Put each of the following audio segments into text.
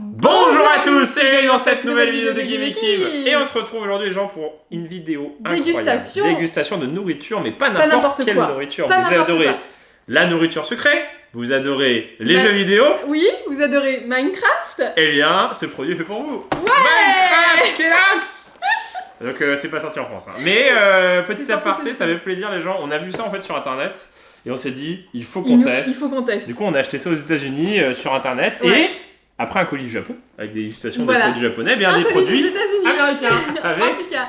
Bonjour à tous et bienvenue dans cette nouvelle vidéo de Gimmikim. Et on se retrouve aujourd'hui les gens pour une vidéo incroyable. Dégustation de nourriture, mais pas n'importe quelle nourriture. Vous adorez la nourriture sucrée, vous adorez les jeux vidéo. Oui, vous adorez Minecraft. Eh bien, ce produit est fait pour vous. Ouais Minecraft Kellogg's. Donc c'est pas sorti en France. Hein. Mais petit aparté, ça fait plaisir les gens. On a vu ça en fait sur internet. Et on s'est dit, il faut qu'on teste. Il faut qu'on teste. Du coup, on a acheté ça aux États-Unis sur internet. Ouais. Et après un colis du Japon, avec des illustrations de produits japonais, bien des produits américains. Avec... En tout cas,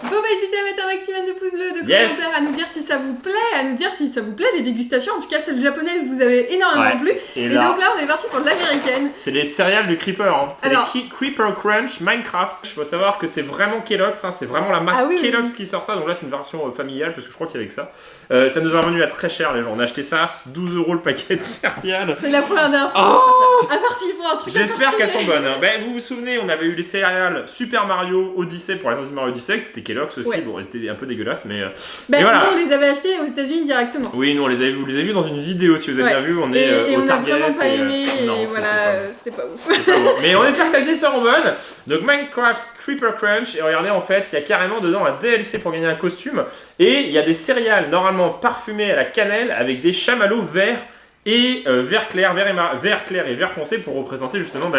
faut pas hésiter à mettre un maximum de pouces bleus, de commentaires, à nous dire si ça vous plaît, à nous dire si ça vous plaît des dégustations. En tout cas, celle japonaise vous avez énormément plu. Et donc là, on est parti pour de l'américaine. C'est les céréales du Creeper. Hein. C'est les Creeper Crunch Minecraft. Il faut savoir que c'est vraiment Kellogg's. Hein. C'est vraiment la marque Kellogg's qui sort ça. Donc là, c'est une version familiale parce que je crois qu'il y avait que ça. Ça nous a revenu à très cher, les gens. On a acheté ça 12 € le paquet de céréales. C'est la première dernière fois. À partir, il faut un truc. J'espère qu'elles sont bonnes. Ben, vous vous souvenez, on avait eu les céréales Super Mario Odyssey pour la sortie de Mario Odyssey. C'était Kellogg's aussi. Ouais. Bon, c'était un peu dégueulasse, mais. Ben, voilà. Nous, on les avait achetés aux États-Unis directement. Oui, nous, vous les avez vus dans une vidéo si vous avez bien vu. On est au Target. Et on a vraiment pas aimé. Non, et voilà, c'était pas ouf. Mais on espère que celles-ci seront bonnes. Donc, Minecraft Creeper Crunch. Et regardez, en fait, il y a carrément dedans un DLC pour gagner un costume. Et il y a des céréales normalement parfumées à la cannelle avec des chamallows verts et vert clair et vert foncé pour représenter justement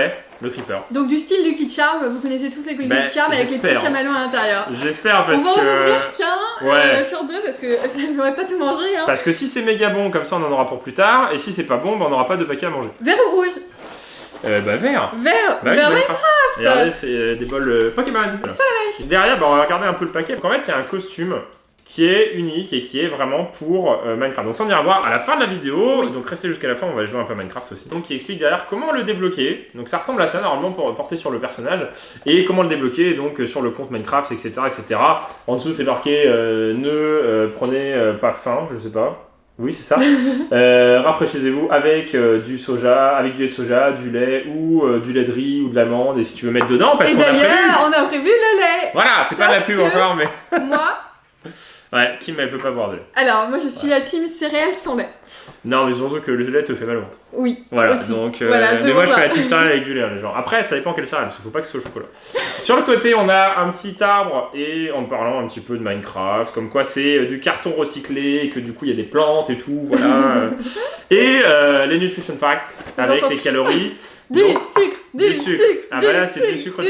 le Creeper. Donc du style Lucky Charm, vous connaissez tous les Lucky Charm avec les petits chamallows à l'intérieur. J'espère parce que... On va en ouvrir qu'un sur deux parce que ça ne pourrait pas tout manger. Hein. Parce que si c'est méga bon, comme ça on en aura pour plus tard. Et si c'est pas bon, on n'aura pas de paquet à manger. Vert ou rouge? Vert. Vert Minecraft. Regardez, c'est des bols Pokémon. Voilà. Ça la vache. Derrière, on va regarder un peu le paquet. Donc en fait, c'est un costume qui est unique et qui est vraiment pour Minecraft. Donc ça on ira voir à la fin de la vidéo, donc restez jusqu'à la fin, on va jouer un peu à Minecraft aussi. Donc qui explique derrière comment le débloquer, donc ça ressemble à ça normalement pour porter sur le personnage, et comment le débloquer donc sur le compte Minecraft, etc. etc. En dessous c'est marqué prenez pas faim, je sais pas. Oui, c'est ça. Rafraîchissez-vous avec du soja, avec du lait de soja, du lait ou du lait de riz ou de l'amande, et si tu veux mettre dedans, parce qu'on a prévu. Et d'ailleurs, on a prévu le lait. Voilà, c'est pas de la pub encore, mais. Moi. Ouais, Kim elle peut pas boire de lait. Alors, moi je suis la team céréales sans lait. Non, mais surtout que le lait te fait mal au ventre. Oui. Voilà, aussi. donc. Mais moi je fais la team céréales avec du lait, genre. Après, ça dépend quelle céréale, parce qu'il faut pas que ce soit au chocolat. Sur le côté, on a un petit arbre, et en parlant un petit peu de Minecraft, comme quoi c'est du carton recyclé, et que du coup il y a des plantes et tout, voilà. Et les nutrition facts, avec les calories. Du sucre. Ah bah là c'est du sucre. Hein.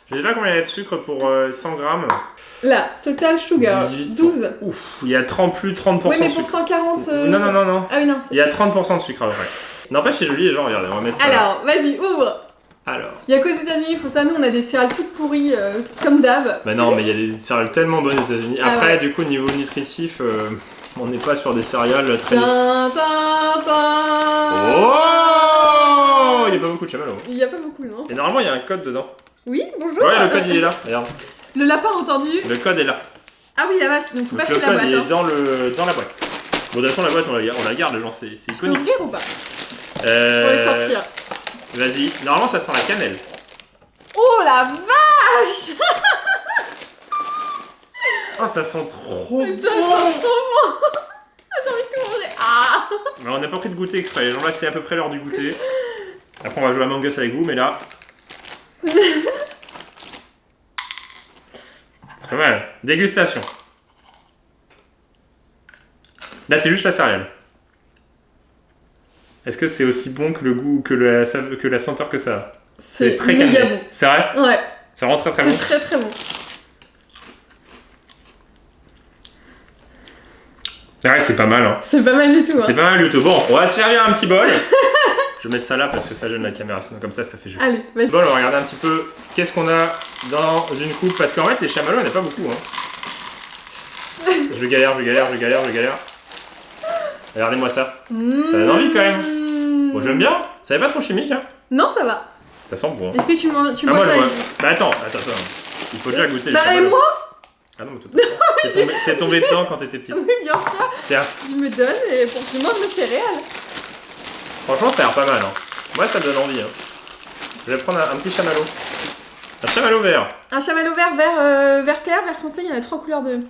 Je sais pas combien il y a de sucre pour 100 grammes. Là, total sugar, 12. Ouf, il y a plus de 30% de sucre. Oui, mais pour 140... Non. Ah oui, non. Il y a 30% de sucre à peu près. N'empêche, c'est joli les gens, regardez, on va mettre ça. Alors, vas-y, ouvre. Alors. Il y a qu'aux États-Unis, il faut ça. Nous, on a des céréales toutes pourries, comme d'hab. Bah non, mais il y a des céréales tellement bonnes aux États-Unis. Après, du coup, niveau nutritif, on n'est pas sur des céréales très. Oh, il y a pas beaucoup de chamallows. Il y a pas beaucoup, non. Et normalement, il y a un code dedans. Oui, bonjour. Ouais, le code il est là, regarde. Le lapin entendu. Le code est là. Ah oui, la vache, donc faut pas acheter la boîte. Le code il est dans la boîte. Bon, de toute façon, la boîte, on la garde, les gens, c'est iconique. Je peux ouvrir ou pas pour les sortir. Vas-y, normalement, ça sent la cannelle. Oh la vache. Oh, ça sent trop bon. Ça sent trop bon. J'ai envie de tout manger. Ah. Alors, on n'a pas pris de goûter exprès, les gens, là, c'est à peu près l'heure du goûter. Après, on va jouer à Among Us avec vous, mais là... C'est pas mal. Dégustation. Là, c'est juste la céréale. Est-ce que c'est aussi bon que le goût, que la senteur que ça a? C'est très cannelé. Bon. C'est vrai? Ouais. C'est vraiment très bon. C'est très bon. Ouais, c'est pas mal. Hein. C'est pas mal du tout. C'est pas mal du tout. Bon, on va se servir un petit bol. Je vais mettre ça là parce que ça gêne la caméra, sinon comme ça fait joli. Allez, vas-y. Bon, on va regarder un petit peu qu'est-ce qu'on a dans une coupe. Parce qu'en fait, les chamallows, il n'y en a pas beaucoup. Hein. Je galère. Regardez-moi ça. Ça donne envie quand même. Bon, j'aime bien. Ça n'est pas trop chimique. Hein. Non, ça va. Ça sent bon. Est-ce que tu bois ça Bah attends. Il faut déjà goûter les chamallows. Bah et moi? Ah non, mais toi, t'es tombé dedans quand t'étais petite. Oui, bien sûr. Tiens. Je me donne et pour que je mange mes céréales. Franchement, ça a l'air pas mal. Hein. Moi, ça me donne envie. Hein. Je vais prendre un petit chamallow. Un chamallow vert. Un chamallow vert, vert clair, vert foncé. Il y en a 3 couleurs de...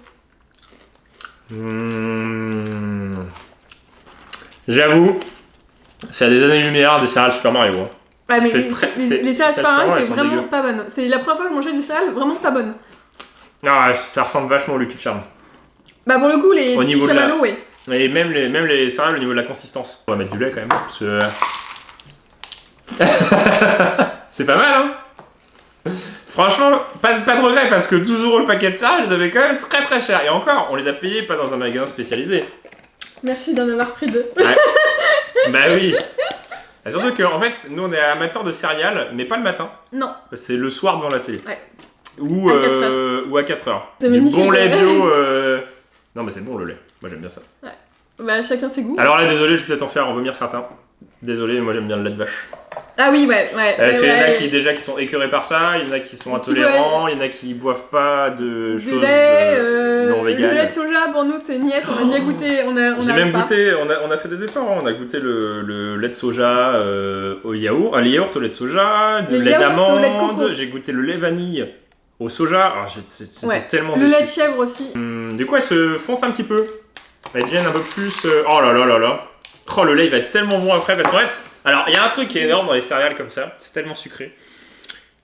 J'avoue, c'est à des années-lumière des céréales Super Mario. Hein. Ouais, mais les céréales Sparrow étaient vraiment pas bonnes. C'est la première fois que je mangeais des céréales vraiment pas bonnes. Ah, ça ressemble vachement au Lucky Charm. Bah pour le coup, les petits chamallows, oui. Et même les céréales au niveau de la consistance. On va mettre du lait quand même. Parce que... c'est pas mal, hein. Franchement, pas de regret parce que 12 € le paquet de céréales, ils avaient quand même très très cher. Et encore, on les a payés pas dans un magasin spécialisé. Merci d'en avoir pris 2. Ouais. Bah oui. Et surtout que, en fait, nous on est amateurs de céréales, mais pas le matin. Non. C'est le soir devant la télé. Ouais. Ou à 4 heures. C'est du magnifique. Bon lait bio. Non, mais c'est bon le lait. Moi j'aime bien ça. Ouais. Bah chacun ses goûts. Alors là, désolé, je vais peut-être en faire en vomir certains. Désolé, moi j'aime bien le lait de vache. Ah oui, ouais. Il y en a qui sont écœurés par ça, il y en a qui sont intolérants, il y en a qui boivent pas de choses lait, non véganes. Le lait de soja, pour nous, c'est niette, on a déjà goûté, J'ai même goûté, on a fait des efforts, hein. On a goûté le lait de soja au yaourt, les yaourts au lait de soja, du lait d'amande, j'ai goûté le lait vanille au soja, c'était tellement le déçu. lait de chèvre aussi. Du coup, elles se foncent un petit peu, elles deviennent un peu plus... Oh là là là là. Oh, le lait il va être tellement bon après parce qu'en fait, alors il y a un truc qui est énorme dans les céréales comme ça, c'est tellement sucré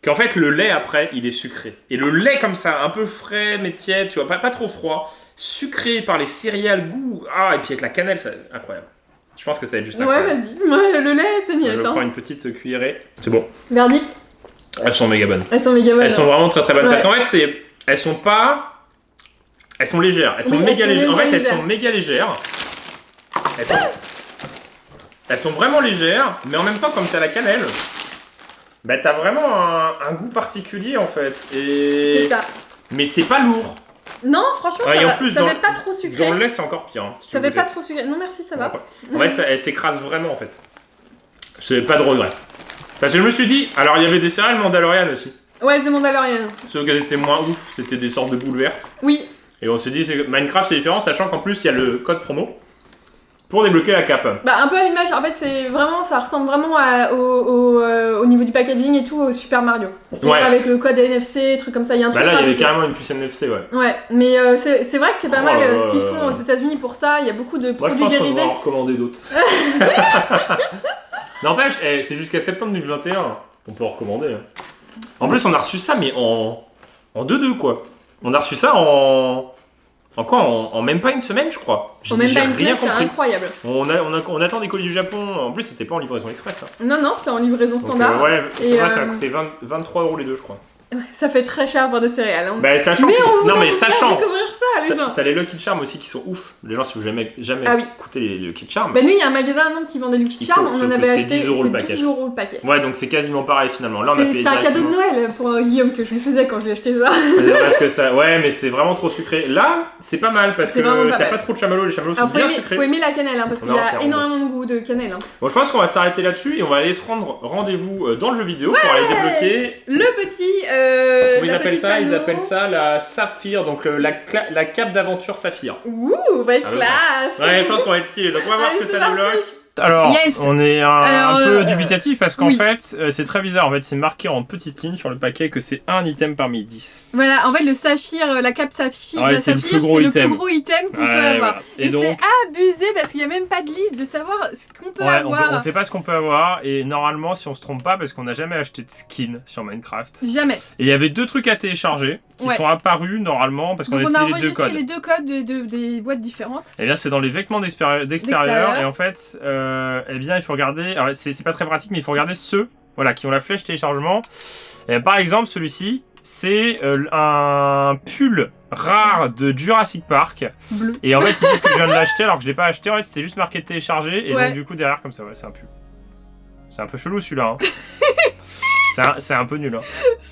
qu'en fait le lait après il est sucré. Et le lait comme ça, un peu frais mais tiède, tu vois, pas trop froid, sucré par les céréales, goût, et puis avec la cannelle, c'est incroyable. Je pense que ça va être juste incroyable. Ouais, vas-y, ouais, le lait c'est niette. Je prends une petite cuillerée, c'est bon. Verdict. Elles sont méga bonnes. Elles sont méga bonnes. Elles sont vraiment très très bonnes parce qu'en fait elles sont légères, elles sont méga légères. En fait elles sont méga légères. Elles sont vraiment légères, mais en même temps, comme t'as la cannelle, bah t'as vraiment un goût particulier en fait. C'est ça. Mais c'est pas lourd. Non, franchement, ça fait pas trop sucré. Dans le lait, c'est encore pire. Hein, si ça fait pas trop sucré. Non, merci, ça va. En fait, elle s'écrase vraiment en fait. C'est pas de regret. Parce que je me suis dit, alors il y avait des céréales Mandalorian aussi. Ouais, The Mandalorian. Sauf qu'elles étaient moins ouf, c'était des sortes de boules vertes. Oui. Et on s'est dit, Minecraft c'est différent, sachant qu'en plus il y a le code promo. Pour débloquer la cape. Bah un peu à l'image, en fait c'est vraiment, ça ressemble vraiment au niveau du packaging et tout au Super Mario. C'est-à-dire avec le code NFC, trucs comme ça, il y a un truc. Bah là il y avait carrément une puce NFC, ouais. Ouais, mais c'est vrai que c'est pas mal ce qu'ils font aux États-Unis pour ça, il y a beaucoup de produits dérivés. Moi je pense qu'on va en recommander d'autres. N'empêche, c'est jusqu'à septembre 2021, on peut en recommander. Hein. En plus on a reçu ça mais en 2-2 quoi. On a reçu ça en même pas une semaine, je crois. En même pas une semaine, c'était incroyable. On attend des colis du Japon. En plus, c'était pas en livraison express. Hein. Non, c'était en livraison standard. Ouais, c'est vrai, ça a coûté 23 € les deux, je crois. Ouais, ça fait très cher pour des céréales. Hein. Bah, sachant découvrir ça, les gens. T'as les Lucky Charm aussi qui sont ouf. Les gens, si vous jamais goûté les Lucky Charm. Bah, nous, il y a un magasin à Nantes qui vend des Lucky Charm. On en avait acheté. C'est 12 € le paquet. Ouais, donc c'est quasiment pareil finalement. Là, c'était un cadeau de Noël pour Guillaume que je lui faisais quand je lui acheté ça. Parce que ça. Ouais, mais c'est vraiment trop sucré. Là, c'est pas mal parce que t'as pas trop de chamallows. Les chamallows sont bien sucrés. Faut aimer la cannelle parce qu'il y a énormément de goût de cannelle. Bon, je pense qu'on va s'arrêter là-dessus et on va aller se rendre rendez-vous dans le jeu vidéo pour aller débloquer le petit. Ils appellent ça la Saphir, donc la cape d'aventure Saphir. Ouh, va être classe. Ouais, je pense qu'on va être stylé, donc on va voir ce que ça débloque. Alors, on est un peu dubitatif parce qu'en fait, c'est très bizarre. En fait, c'est marqué en petite ligne sur le paquet que c'est un item parmi 10. Voilà, en fait, le saphir, la cape saphir, c'est le plus gros item qu'on peut avoir. Voilà. Et donc, c'est abusé parce qu'il n'y a même pas de liste de savoir ce qu'on peut avoir. On sait pas ce qu'on peut avoir et normalement, si on se trompe pas, parce qu'on n'a jamais acheté de skin sur Minecraft. Jamais. Et il y avait 2 trucs à télécharger qui sont apparus normalement parce qu'on a utilisé les 2 codes. On a enregistré les 2 codes des boîtes différentes. Et bien, c'est dans les vêtements d'extérieur et en fait, eh bien, il faut regarder. Alors, c'est pas très pratique, mais il faut regarder ceux, qui ont la flèche téléchargement. Et par exemple, celui-ci, c'est un pull rare de Jurassic Park. Bleu. Et en fait, ils disent que je viens de l'acheter alors que je l'ai pas acheté. En fait, c'était juste marqué télécharger. Et donc, du coup, derrière, comme ça, c'est un pull. C'est un peu chelou celui-là. Hein. C'est un peu nul. Hein.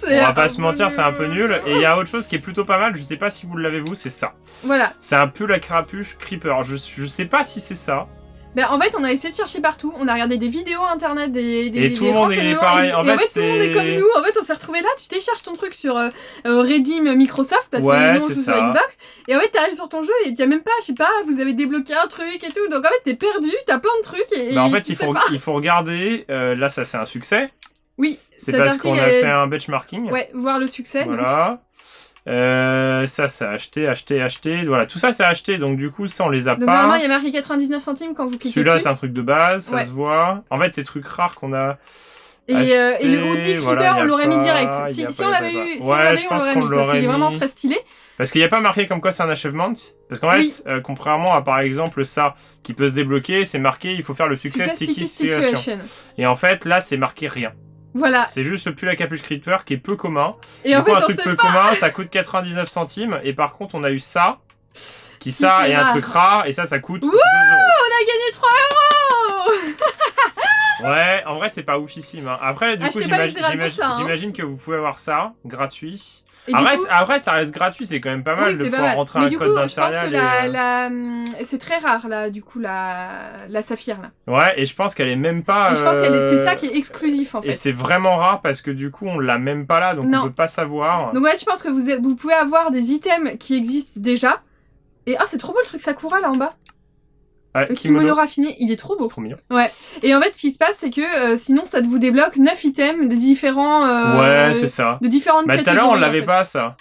On va pas se mentir, c'est un peu nul. Et il y a autre chose qui est plutôt pas mal. Je sais pas si vous l'avez vous, c'est ça. Voilà. C'est un pull à carapuce Creeper. Je sais pas si c'est ça. Ben, en fait, on a essayé de chercher partout, on a regardé des vidéos internet, et tout le monde est pareil. En fait, tout le monde est comme nous. En fait, on s'est retrouvés là, tu télécharges ton truc sur Redeem Microsoft parce que nous on joue sur Xbox. Et en fait, t'arrives sur ton jeu et t'as même pas, je sais pas, vous avez débloqué un truc et tout. Donc en fait, t'es perdu, t'as plein de trucs. Et en fait, il faut regarder. Là, ça c'est un succès. Oui. C'est parce qu'on a fait un benchmarking. Ouais, voir le succès. Voilà. Donc. Ça c'est acheté. Voilà, tout ça c'est acheté, donc du coup ça on les a pas. Normalement il y a marqué 99 centimes quand vous cliquez Celui-là dessus. c'est un truc de base, ça se voit. En fait c'est des trucs rares qu'on a. Et le Woody Creeper, on l'aurait mis direct. Si on l'avait eu, on l'aurait mis, parce qu'il est vraiment très stylé. Parce qu'il n'y a pas marqué comme quoi c'est un achievement. Parce qu'en fait, contrairement à par exemple ça, qui peut se débloquer, c'est marqué il faut faire le succès Sticky Situation. Et en fait, là, c'est marqué rien. Voilà. C'est juste ce pull à capuche Creeper qui est peu commun. Et en fait, un truc peu commun, ça coûte 99 centimes. Et par contre, on a eu ça, qui ça est un truc rare, et ça coûte 2 €. On a gagné 3 €. Ouais, en vrai, c'est pas oufissime. Hein. Après, du coup, j'imagine que vous pouvez avoir ça, gratuit. Après, ça reste gratuit, c'est quand même pas mal de pouvoir rentrer un code d'un serial. Je pense que c'est très rare, là, du coup, la saphir, là. Ouais, et je pense qu'elle est même pas... Et je pense que c'est ça qui est exclusif, en fait. Et c'est vraiment rare, parce que du coup, on l'a même pas là, donc on peut pas savoir. Donc ouais, je pense que vous pouvez avoir des items qui existent déjà. Et c'est trop beau le truc Sakura, là, en bas. Ouais, le kimono raffiné, il est trop beau. C'est trop mignon. Ouais. Et en fait, ce qui se passe, c'est que sinon, ça vous débloque 9 items de différents... ouais, c'est ça. De différentes catégories. Tout à l'heure, on l'avait pas, ça.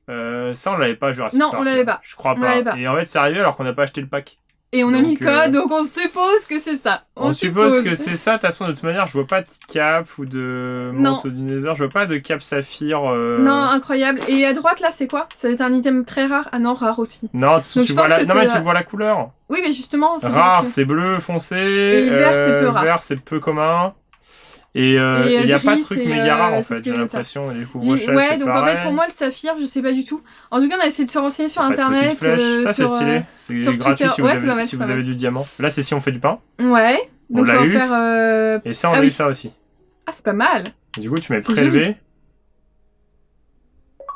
Ça, on l'avait pas, Jurassic Park. Non, on l'avait pas. Je crois pas. Et en fait, c'est arrivé alors qu'on n'a pas acheté le pack. Et on a mis le code, donc on suppose que c'est ça. On suppose que c'est ça. De toute façon, de toute manière, je vois pas de cap ou de manteau du Nether. Je vois pas de cap saphir. Non, incroyable. Et à droite, là, c'est quoi? Ça va être un item très rare. Ah non, rare aussi. Non, tu vois la couleur. Oui, mais justement... Rare, c'est bleu foncé. Et vert, c'est peu rare. Vert, c'est peu commun. Et il y a pas de truc méga rare en fait, j'ai l'impression. Et du coup, ouais, donc en fait, pour moi, le saphir, je sais pas du tout. En tout cas, on a essayé de se renseigner sur internet. Ça, c'est stylé. C'est gratuit si vous avez du diamant. Là, c'est si on fait du pain. Ouais. Donc, on va faire. Et ça, on a eu ça aussi. Ah, c'est pas mal. Du coup, tu mets prélevé.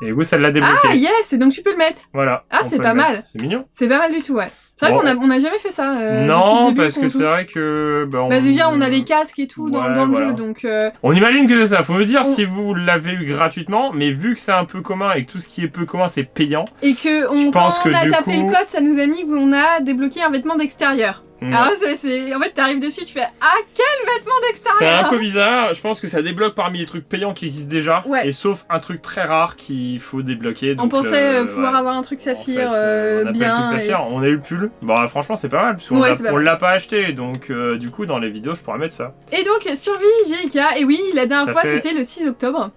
Et du coup, ça l'a débloqué. Ah, yes! Et donc, tu peux le mettre. Voilà. Ah, c'est pas mal. C'est mignon. C'est pas mal du tout, ouais. C'est vrai qu'on n'a jamais fait ça. Non, parce que c'est vrai que... déjà, on a les casques et tout dans le jeu, donc... On imagine que c'est ça. Faut me dire si vous l'avez eu gratuitement, mais vu que c'est un peu commun et que tout ce qui est peu commun, c'est payant. Et que quand on a tapé le code, ça nous a mis qu'on a débloqué un vêtement d'extérieur. Alors, en fait, t'arrives dessus, tu fais « Ah, quel vêtement d'extérieur !» C'est un peu bizarre. Je pense que ça débloque parmi les trucs payants qui existent déjà. Ouais. Et sauf un truc très rare qu'il faut débloquer. Donc, on pensait pouvoir avoir un truc saphir bien. On a le truc saphir, on a eu le pull. Bon, franchement, c'est pas mal, parce qu'on l'a pas acheté. Donc, du coup, dans les vidéos, je pourrais mettre ça. Et donc, survie GK. Et oui, la dernière fois, c'était le 6 octobre.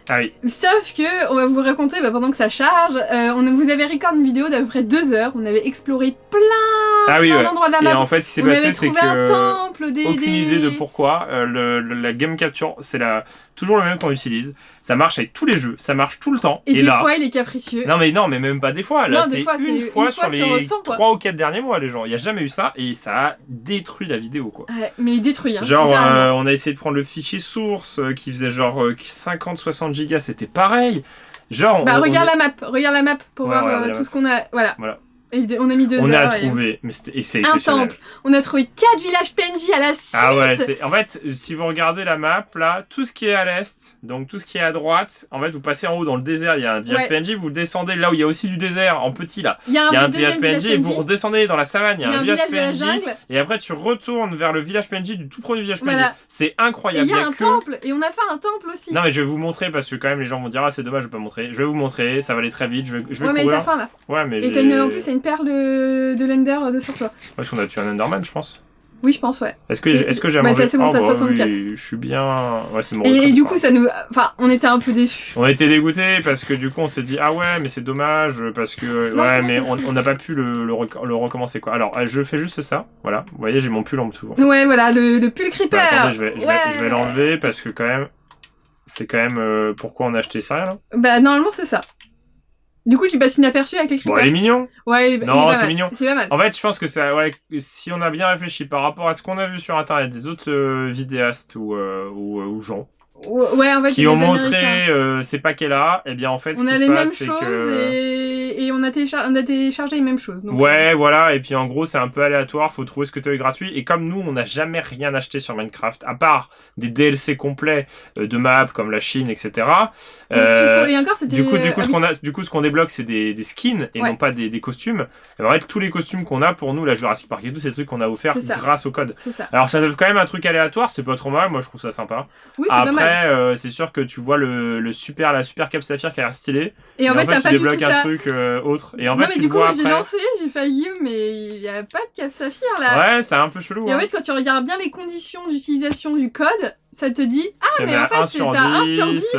Ah oui. Sauf que, on va vous raconter, pendant que ça charge, vous avez recordé une vidéo d'à peu près 2 heures. On avait exploré plein d'endroits de la map. Et en fait, ce qui s'est passé, c'est que un temple, aucune idée de pourquoi. La game capture, c'est toujours le même qu'on utilise. Ça marche avec tous les jeux, ça marche tout le temps. Et des fois, il est capricieux. Non, mais même pas des fois. Là, c'est une fois sur les 3 ou 4 derniers mois, les gens. Il y a jamais eu ça et ça a détruit la vidéo, quoi. Ouais, mais détruit. Hein, genre, on a essayé de prendre le fichier source qui faisait genre 50-60 gigas, c'était pareil. Genre, regarde la map pour voir tout ce qu'on a. Voilà. Et on a mis 2 heures. On a trouvé, mais c'est exceptionnel. Un temple. On a trouvé 4 villages PNJ à la suite. Ah ouais, en fait, si vous regardez la map, là, tout ce qui est à l'est, donc tout ce qui est à droite, en fait, vous passez en haut dans le désert, il y a un village PNJ, vous descendez là où il y a aussi du désert, en petit, là. Il y a un village PNJ, et vous redescendez dans la savane, il y a un village PNJ, et après, tu retournes vers le village PNJ du tout premier village PNJ. C'est incroyable. Et il y a un temple, et on a fait un temple aussi. Non, mais je vais vous montrer, parce que quand même, les gens vont dire, ah, c'est dommage, je vais pas montrer. Je vais vous montrer, ça va aller très vite, je vais courir. Ouais, mais t'as faim, là. Ouais, mais et en plus, il y a une perle de l'Ender sur toi. Parce qu'on a tué un Enderman, je pense. Oui, je pense, ouais. Est-ce que j'ai mangé? C'est bon, t'as 64. Oui, je suis bien... Ouais, c'est bon. Et du coup, ça nous... Enfin, on était un peu déçus. On était dégoûtés parce que du coup, on s'est dit, ah ouais, mais c'est dommage, parce que... Non, ouais, mais on n'a pas pu le recommencer, quoi. Alors, je fais juste ça, voilà. Vous voyez, j'ai mon pull en dessous. Ouais, voilà, le pull Creeper. Attendez, je vais l'enlever parce que quand même... C'est quand même... pourquoi on a acheté ça, là? Normalement, c'est ça. Du coup, tu passes inaperçu avec les creepers. Bon, il est mignon. Ouais, non, c'est mignon. C'est pas mal. En fait, je pense que ça, si on a bien réfléchi par rapport à ce qu'on a vu sur internet des autres vidéastes ou gens ouais, en fait, qui ont montré ces paquets-là, et bien en fait, on a les mêmes choses et on a téléchargé les mêmes choses. Donc ouais, voilà. Et puis en gros, c'est un peu aléatoire. Faut trouver ce que tu as eu gratuit. Et comme nous, on n'a jamais rien acheté sur Minecraft, à part des DLC complets de maps comme la Chine, etc. Et encore, c'était. Du coup, ce qu'on débloque, c'est des skins et non pas des costumes. Et en fait, tous les costumes qu'on a pour nous, la Jurassic Park et tout, c'est des trucs qu'on a offert grâce au code. C'est ça. Alors, ça donne quand même un truc aléatoire. C'est pas trop mal. Moi, je trouve ça sympa. Oui, c'est pas mal. après, c'est sûr que tu vois la super cap saphir qui a l'air stylée. Et en fait, tu débloques un truc autre. Et en fait, mais tu du le coup, vois j'ai après. lancé, j'ai failli, mais il y a pas de cap saphir là. Ouais, c'est un peu chelou. Et en fait, quand tu regardes bien les conditions d'utilisation du code, ça te dit mais en fait, t'as 1 sur 10.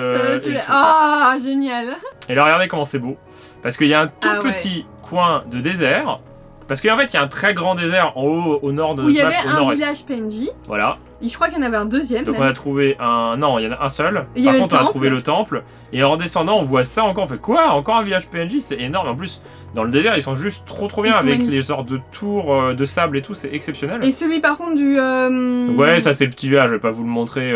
Tu fais génial. Et là, regardez comment c'est beau. Parce qu'il y a un tout petit coin de désert. Parce qu'en fait, il y a un très grand désert en haut, au nord de où il y avait au un nord-est. village PNJ. Voilà. Et je crois qu'il y en avait un deuxième. Donc on a trouvé un... Non, il y en a un seul. Par contre, on a trouvé le temple. Et en redescendant, on voit ça encore. On fait quoi? Encore un village PNJ? C'est énorme. En plus, dans le désert, ils sont juste trop bien avec les sortes de tours de sable et tout. C'est exceptionnel. Et celui par contre du... Ouais, ça c'est le petit village. Je vais pas vous le montrer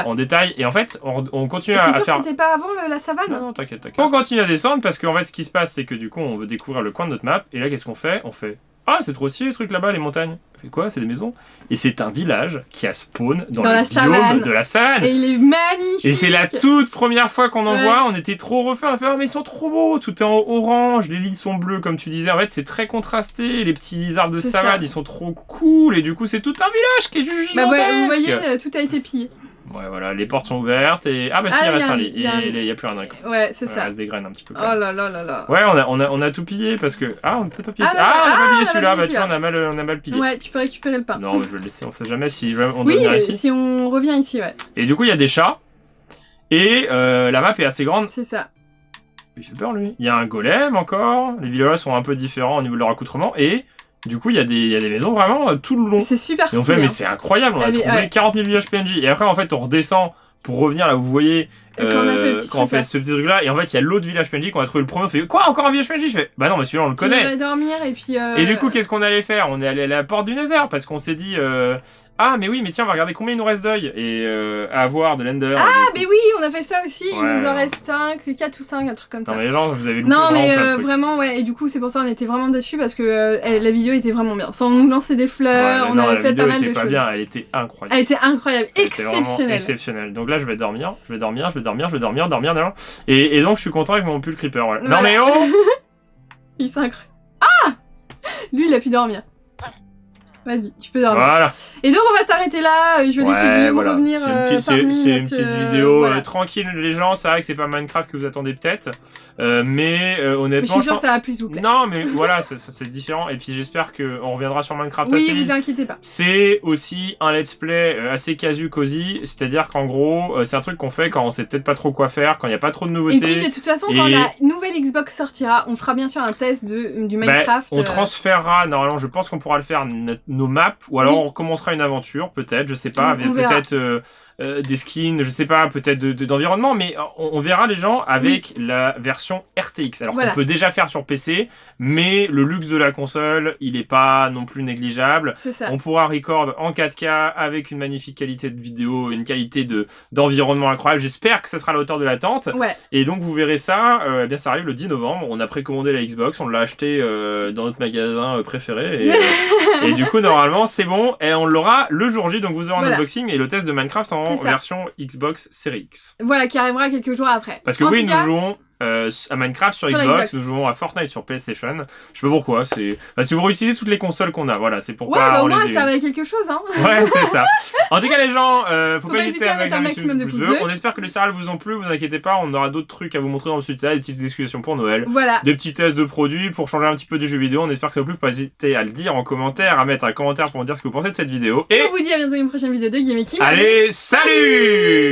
en détail. Et en fait, on continue à faire... C'était pas avant la savane? Non, t'inquiète. On continue à descendre parce qu'en fait, ce qui se passe, c'est que du coup, on veut découvrir le coin de notre map. Et là, qu'est-ce qu'on fait? On fait... Ah, c'est trop stylé le truc là-bas, les montagnes. On fait quoi? C'est des maisons. Et c'est un village qui a spawn dans le biome de la savane. Et il est magnifique. Et c'est la toute première fois qu'on en voit. On était trop refaits. On a fait, mais ils sont trop beaux. Tout est en orange. Les lits sont bleus, comme tu disais. En fait, c'est très contrasté. Les petits arbres de savane, ils sont trop cool. Et du coup, c'est tout un village qui est juste gigantesque. Vous voyez, tout a été pillé. Ouais, voilà, les portes sont ouvertes et... Ah bah si, il reste un lit. Il y a plus rien. Ouais, c'est ça. Il reste des graines un petit peu. Oh là là là là. Ouais, on a tout pillé parce que... Ah, on peut pas piller celui-là. Ah, on a pas pillé celui-là. Bah tu vois, on a mal pillé. Ouais, tu peux récupérer le pain. Non, mais je vais le laisser. On sait jamais si on doit venir ici. Si on revient ici, ouais. Et du coup, il y a des chats. Et la map est assez grande. C'est ça. Il fait peur, lui. Il y a un golem encore. Les villageois sont un peu différents au niveau de leur accoutrement. Et... Du coup, il y a des maisons vraiment tout le long. C'est super stylé. Et on fait, mais c'est incroyable. On a trouvé 40 000 villages PNJ. Et après, en fait, on redescend pour revenir là où vous voyez quand on fait ce petit truc là. Et en fait, il y a l'autre village PNJ qu'on a trouvé le premier. On fait quoi? Encore un village PNJ? Je fais bah non, mais celui-là on le connaît. On va dormir et puis. Et du coup, qu'est-ce qu'on allait faire? On est allé à la porte du Nether parce qu'on s'est dit ah, mais oui, mais tiens, on va regarder combien il nous reste d'œil et à avoir de l'Ender. Ah, mais oui, on a fait ça aussi. Il nous en reste 5, 4 ou 5, un truc comme ça. Non, mais genre, vous avez loupé vraiment, ouais. Et du coup, c'est pour ça qu'on était vraiment déçus parce que la vidéo était vraiment bien. Sans nous lancer des fleurs, on avait fait pas mal de choses. Bien, elle était incroyable. Elle était incroyable, exceptionnelle. Exceptionnelle. Donc là, je vais dormir. Et donc, je suis content avec mon pull creeper. Voilà. Non, mais oh! Il s'est incroyable. Ah! Lui, il a pu dormir. Vas-y, tu peux dormir. Voilà. Et donc on va s'arrêter là, je vais laisser Guillaume revenir c'est une petite vidéo tranquille les gens, c'est vrai que c'est pas Minecraft que vous attendez peut-être, mais honnêtement... Mais je suis sûr que ça va plus vous plaire. Non mais voilà, c'est différent, et puis j'espère qu'on reviendra sur Minecraft assez vite. Oui, vous inquiétez pas. C'est aussi un let's play assez casu cosy, c'est-à-dire qu'en gros, c'est un truc qu'on fait quand on sait peut-être pas trop quoi faire, quand il y a pas trop de nouveautés. Et puis de toute façon, quand la nouvelle Xbox sortira, on fera bien sûr un test du Minecraft. On transférera, normalement je pense qu'on pourra le faire nos maps, ou alors on recommencera une aventure, peut-être, je sais pas, avec peut-être des skins, je sais pas, peut-être d'environnement, mais on verra les gens avec la version RTX. Alors qu'on peut déjà faire sur PC, mais le luxe de la console, il est pas non plus négligeable. C'est ça. On pourra record en 4K avec une magnifique qualité de vidéo, une qualité d'environnement incroyable. J'espère que ça sera à la hauteur de l'attente. Ouais. Et donc vous verrez ça, eh bien ça arrive le 10 novembre. On a précommandé la Xbox, on l'a acheté dans notre magasin préféré. Et du coup, normalement, c'est bon. Et on l'aura le jour J. Donc vous aurez un unboxing et le test de Minecraft en version Xbox Series X. Voilà, qui arrivera quelques jours après. Parce que nous jouons à Minecraft sur Xbox, nous jouons à Fortnite sur PlayStation. Je sais pas pourquoi, c'est... si vous réutilisez toutes les consoles qu'on a, voilà, c'est pourquoi... Ouais, bah au moins ça va quelque chose, hein. Ouais, c'est ça. En tout cas, les gens, faut pas hésiter à mettre un maximum de pouces bleus. On espère que les salles vous ont plu, vous inquiétez pas, on aura d'autres trucs à vous montrer dans le suite, des petites discussions pour Noël, des petits tests de produits pour changer un petit peu du jeu vidéo. On espère que ça vous plaît, faut pas hésiter à le dire en commentaire, à mettre un commentaire pour me dire ce que vous pensez de cette vidéo. Et on vous dit à bientôt dans une prochaine vidéo de Game Kim. Allez, salut!